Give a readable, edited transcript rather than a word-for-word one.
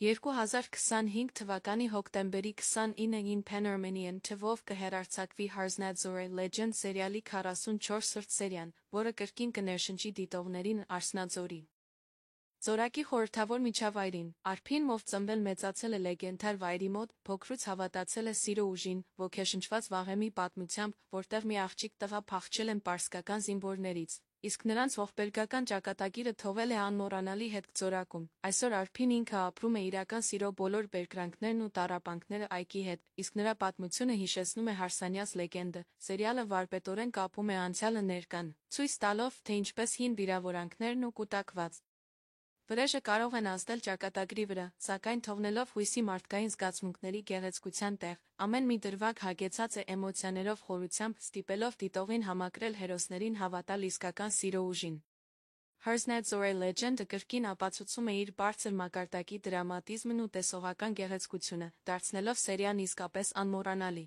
2025 թվականի հոկտեմբերի 29-ին Pan-Armenian թվով կհեռարձակվի Հարզնաձորի Legend սերիալի 44-րդ սերիան, որը կրկին կներշնչի դիտողներին Արսնաձորի Ձորակի խորհրդավոր միջավայրին։ Արփին, ով ծնվել մեծացել է լեգենդար վայրի մոտ, փոքրուց հավատացել է սիրո ուժին, ոգեշնչված Վաղեմի պատմությամբ, որտեղ մի աղջիկ տղա փախչել են պարսկական զինվորներից, իսկ նրանց ողբերգական ճակատագիրը թողել է անմոռանալի հետք ձորակում։ Այսօր Արփին ինքը ապրում է իրական սիրո բոլոր բերկրանքներն ու տառապանքները այգի հետ, իսկ նրա պատմությունը հիշեցնում է Հարսանյաց լեգենդը։ Սերիալը վարպետորեն կապում է անցյալը ներկան, ցույց տալով, թե ինչպես հին վիրավորանքներն ու կուտակված վրեժը կարող են ազդել ճակատագրի վրա, սակայն թողնելով հույսի մարդկային զգացմունքների գեղեցկության տեղ, ամեն մի դրվագ հագեցած է էմոցիաներով խորությամբ, ստիպելով դիտողին համակրել հերոսներին հավատալ իսկական սիրո ուժին։ Հարզնաձորի Legend-ը կրկին ապացուցում է իր բարձր մակարդակի դրամատիզմն ու տեսողական գեղեցկությունը, դարձնելով սերիան իսկապես անմոռանալի։